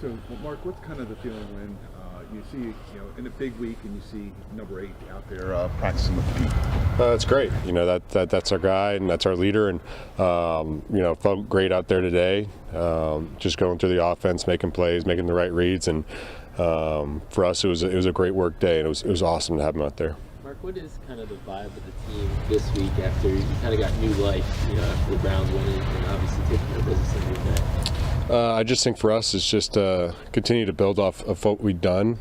So, well, Mark, what's kind of the feeling when you see, in a big week and you see number 8 out there practicing with the team? It's great. That's our guy and that's our leader, and felt great out there today. Just going through the offense, making plays, making the right reads, and for us, it was a great work day, and it was awesome to have him out there. Mark, what is kind of the vibe of the team this week after you kind of got new life, after the Browns winning and obviously taking their business in Green Bay? I just think for us, it's just continue to build off of what we've done,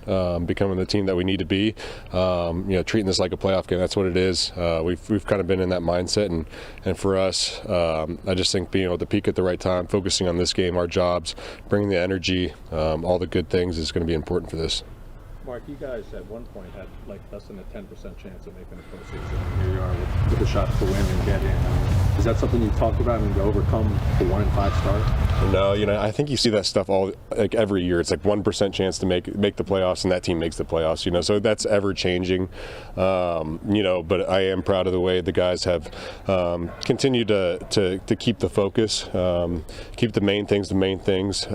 becoming the team that we need to be. Treating this like a playoff game. That's what it is. We've kind of been in that mindset, and for us, I just think being able to peak at the right time, focusing on this game, our jobs, bringing the energy, all the good things is going to be important for this. Mark, you guys at one point had like less than a 10% chance of making a postseason. Here you are with a shot to win and get in. Is that something you've talked about and to overcome the 1-5 start? No, I think you see that stuff every year. It's like 1% chance to make the playoffs, and that team makes the playoffs. So that's ever changing. But I am proud of the way the guys have continued to keep the focus, keep the main things,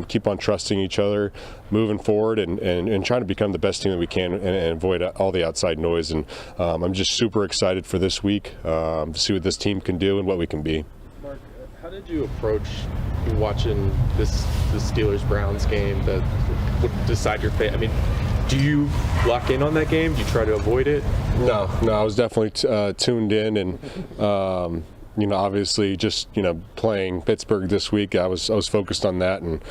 keep on trusting each other, moving forward, and trying to become the best team that we can and avoid all the outside noise. And I'm just super excited for this week to see what this team can do and what we can be. Mark, how did you approach watching the Steelers-Browns game that would decide your fate? I mean, do you lock in on that game? Do you try to avoid it? No, I was definitely tuned in, and obviously just playing Pittsburgh this week, I was focused on that, and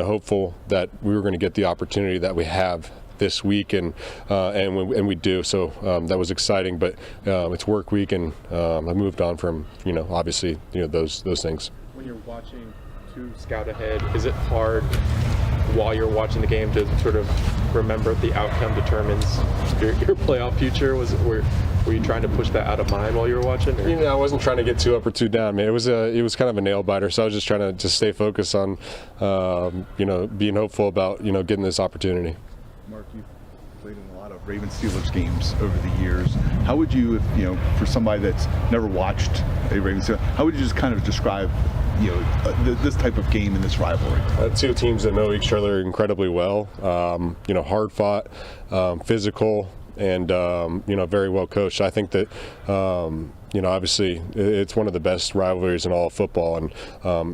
hopeful that we were going to get the opportunity that we have this week, and we do. So that was exciting, but it's work week, and I moved on from obviously those things. When you're watching to scout ahead, is it hard while you're watching the game to sort of remember the outcome determines your playoff future? Were you trying to push that out of mind while you were watching? Or? I wasn't trying to get too up or too down. It was kind of a nail biter. So I was just trying to stay focused on, being hopeful about getting this opportunity. Mark, you've played in a lot of Ravens-Steelers games over the years. How would you, for somebody that's never watched a Ravens-Steelers, how would you just kind of describe this type of game in this rivalry? Two teams that know each other incredibly well. Hard fought, physical, and very well coached. I think that obviously it's one of the best rivalries in all of football, and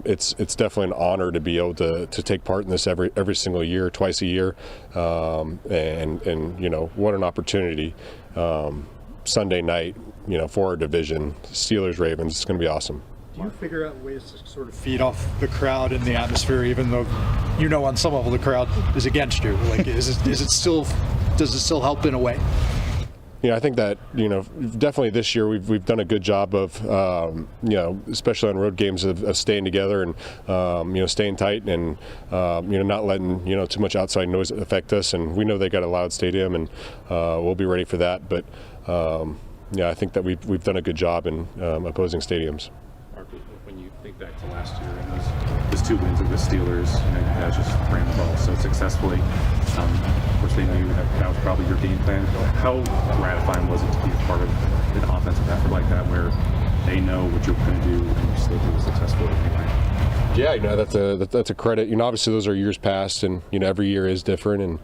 it's definitely an honor to be able to take part in this every single year, twice a year, and what an opportunity. Sunday night, for our division, Steelers Ravens, it's going to be awesome. Do you figure out ways to sort of feed off the crowd and the atmosphere, even though on some level the crowd is against you? Like, does it still help in a way? I think that definitely this year we've done a good job of especially on road games of staying together and staying tight and not letting too much outside noise affect us. And we know they got a loud stadium, and we'll be ready for that. But I think that we've done a good job in opposing stadiums. Mark, when you think back to last year and those 2 wins of the Steelers, you guys just ran the ball so successfully. Of course, they knew that was probably your game plan. How gratifying was it to be a part of an offensive effort like that, where they know what you're going to do and you still do successful anyway? Yeah, that's a credit. Obviously those are years past, and every year is different, and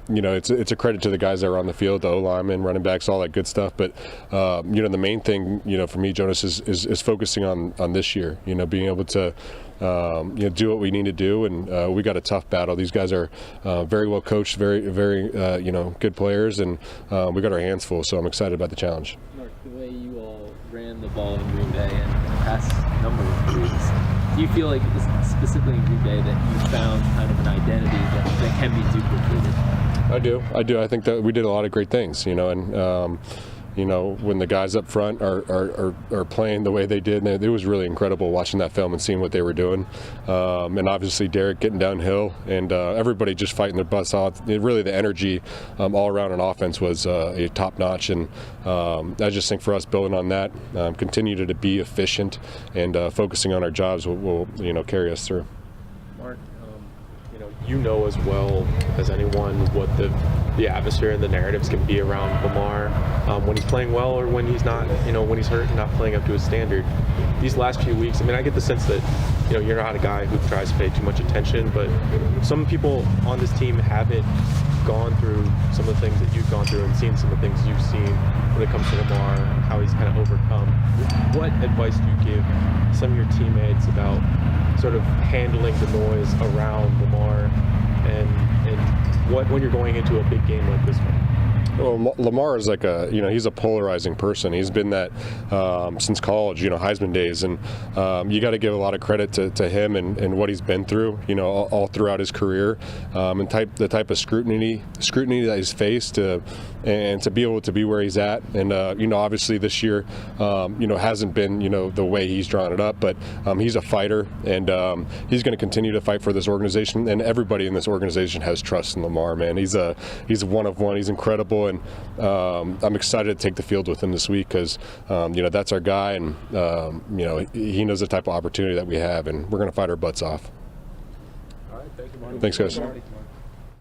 it's a credit to the guys that are on the field, the O-linemen, running backs, all that good stuff. But the main thing for me, Jonas, is focusing on this year. Being able to do what we need to do, and we got a tough battle. These guys are very well coached, very good players, and we got our hands full. So I'm excited about the challenge. Mark, the way you all ran the ball in Green Bay and the past number of weeks, do you feel like specifically in Green Bay that you found kind of an identity that can be duplicated? I do. I think that we did a lot of great things, and when the guys up front are playing the way they did, it was really incredible watching that film and seeing what they were doing. And obviously Derek getting downhill, and everybody just fighting their butts off. Really the energy all around on offense was top notch, and I just think for us building on that, continue to be efficient and focusing on our jobs will carry us through. Mark, you know as well as anyone what the atmosphere and the narratives can be around Lamar when he's playing well or when he's not, when he's hurt and not playing up to his standard. these last few weeks, I mean, I get the sense that, you know, you're not a guy who tries to pay too much attention, but some people on this team haven't gone through some of the things that you've gone through and seen some of the things you've seen when it comes to Lamar, how he's kind of overcome. What advice do you give some of your teammates about sort of handling the noise around Lamar and what when you're going into a big game like this one? Well, Lamar is like he's a polarizing person. He's been that since college, Heisman days, and you got to give a lot of credit to him and what he's been through, all throughout his career, and the type of scrutiny that he's faced, and to be able to be where he's at, and obviously this year, hasn't been the way he's drawn it up, but he's a fighter, and he's going to continue to fight for this organization, and everybody in this organization has trust in Lamar. Man, he's one of one. He's incredible. And I'm excited to take the field with him this week because, that's our guy, and he knows the type of opportunity that we have, and we're going to fight our butts off. All right, thank you, Marty. Thanks, guys. Marty.